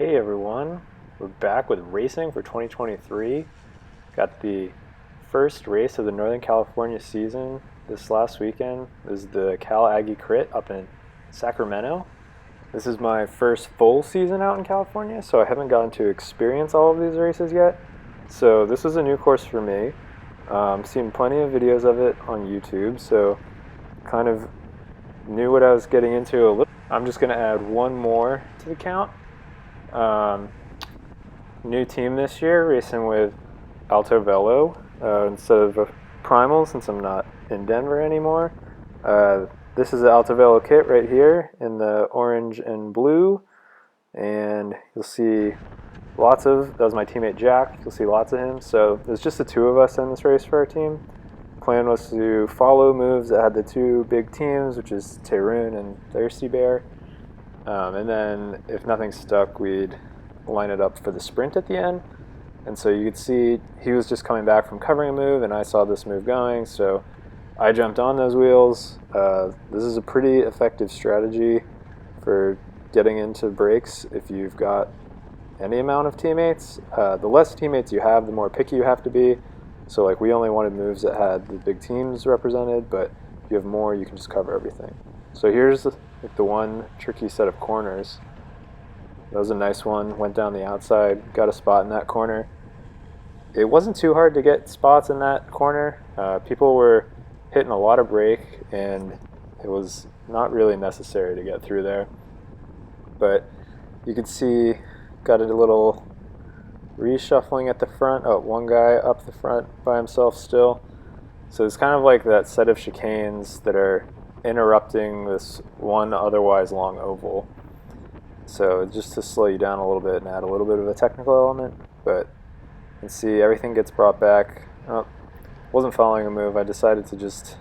Hey everyone, we're back with racing for 2023. Got the first race of the Northern California season this last weekend. This is the Cal Aggie Crit up in Sacramento. This is my first full season out in California, so I haven't gotten to experience all of these races yet. So this was a new course for me. Seen plenty of videos of it on YouTube, so kind of knew what I was getting into a little. I'm just going to add one more to the count. New team this year, racing with Alto Velo instead of a Primal, since I'm not in Denver anymore. This is the Alto Velo kit right here in the orange and blue, and you'll see that was my teammate Jack, you'll see lots of him. So there's just the two of us in this race for our team. Plan was to follow moves that had the two big teams, which is Tyrone and Thirsty Bear. And then if nothing stuck, we'd line it up for the sprint at the end. And so you could see he was just coming back from covering a move, and I saw this move going, so I jumped on those wheels. This is a pretty effective strategy for getting into breaks if you've got any amount of teammates. The less teammates you have, the more picky you have to be. So like we only wanted moves that had the big teams represented, but if you have more, you can just cover everything. So here's the one tricky set of corners. That was a nice one, went down the outside, got a spot in that corner. It wasn't too hard to get spots in that corner. People were hitting a lot of brake, and it was not really necessary to get through there. But you could see, got a little reshuffling at the front. Oh, one guy up the front by himself still. So it's kind of like that set of chicanes that are interrupting this one otherwise long oval. So just to slow you down a little bit and add a little bit of a technical element, but you can see everything gets brought back. Oh, wasn't following a move. I decided to just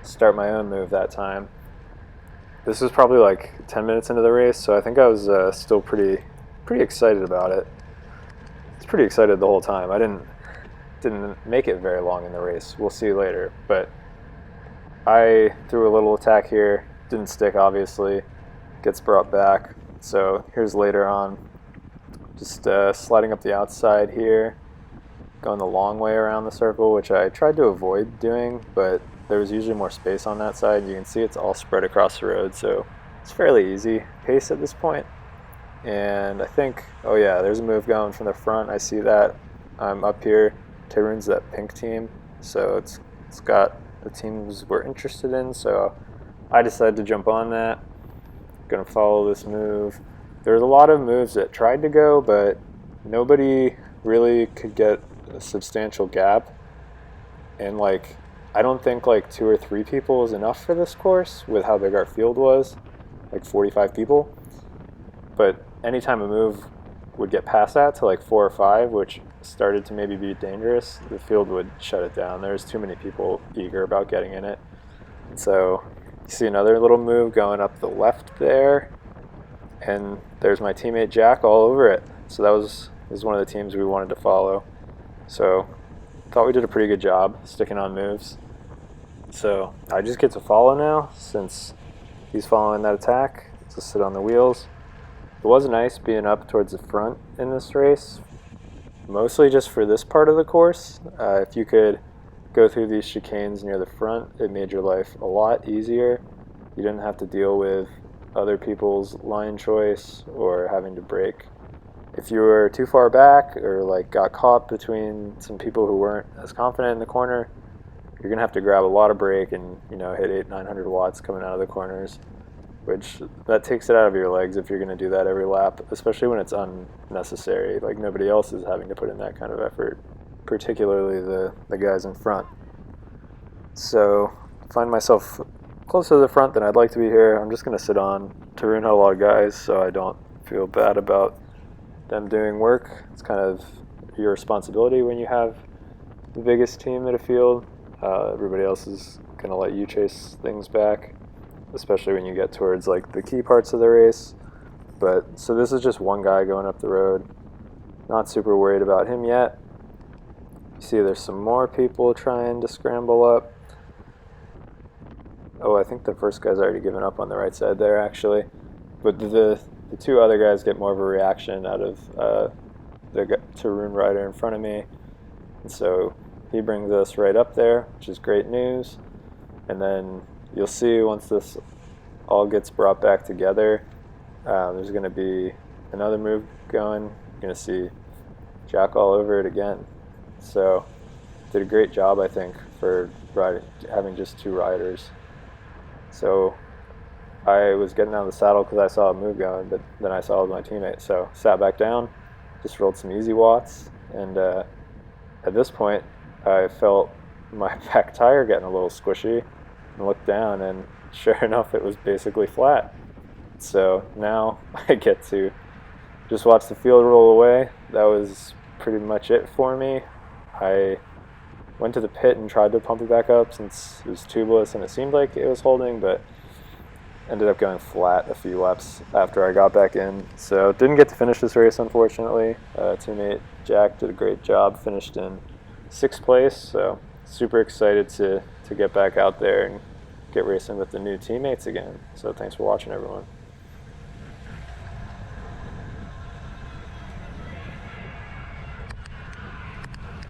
start my own move that time. This was probably like 10 minutes into the race, so I think I was still pretty excited about it. I was pretty excited the whole time. I didn't make it very long in the race. We'll see later, but I threw a little attack here, didn't stick obviously, gets brought back. So here's later on, just sliding up the outside here, going the long way around the circle, which I tried to avoid doing, but there was usually more space on that side. You can see it's all spread across the road, so it's fairly easy pace at this point. And I think, oh yeah, there's a move going from the front. I see that. I'm up here. Tyrone's that pink team, so it's got the teams we're interested in, so I decided to jump on that. Gonna follow this move. There's a lot of moves that tried to go, but nobody really could get a substantial gap. And like, I don't think like 2 or 3 people is enough for this course with how big our field was, like 45 people. But anytime a move would get past that to like 4 or 5, which started to maybe be dangerous, the field would shut it down. There's too many people eager about getting in it. And so you see another little move going up the left there, and there's my teammate Jack all over it. So this was one of the teams we wanted to follow. So thought we did a pretty good job sticking on moves. So I just get to follow now since he's following that attack. To sit on the wheels. It was nice being up towards the front in this race, mostly just for this part of the course. If you could go through these chicanes near the front, it made your life a lot easier. You didn't have to deal with other people's line choice or having to brake. If you were too far back or like got caught between some people who weren't as confident in the corner, you're gonna have to grab a lot of brake and hit 800-900 watts coming out of the corners, which that takes it out of your legs if you're going to do that every lap, especially when it's unnecessary. Like nobody else is having to put in that kind of effort, particularly the guys in front. So find myself closer to the front than I'd like to be here. I'm just going to sit on. Tyrone had a lot of guys, so I don't feel bad about them doing work. It's kind of your responsibility when you have the biggest team at a field. Everybody else is going to let you chase things back, especially when you get towards like the key parts of the race. But so this is just one guy going up the road. Not super worried about him yet. You see there's some more people trying to scramble up. Oh, I think the first guy's already given up on the right side there actually. But the the two other guys get more of a reaction out of the Tarun rider in front of me. And so he brings us right up there, which is great news. And then you'll see once this all gets brought back together, there's going to be another move going. You're going to see Jack all over it again. So did a great job, I think, for having just two riders. So I was getting out of the saddle because I saw a move going, but then I saw my teammate. So sat back down, just rolled some easy watts, and at this point I felt my back tire getting a little squishy, and looked down, and sure enough, it was basically flat. So now I get to just watch the field roll away. That was pretty much it for me. I went to the pit and tried to pump it back up since it was tubeless and it seemed like it was holding, but ended up going flat a few laps after I got back in. So didn't get to finish this race, unfortunately. Teammate Jack did a great job, finished in 6th place, so super excited to get back out there and get racing with the new teammates again. So thanks for watching, everyone.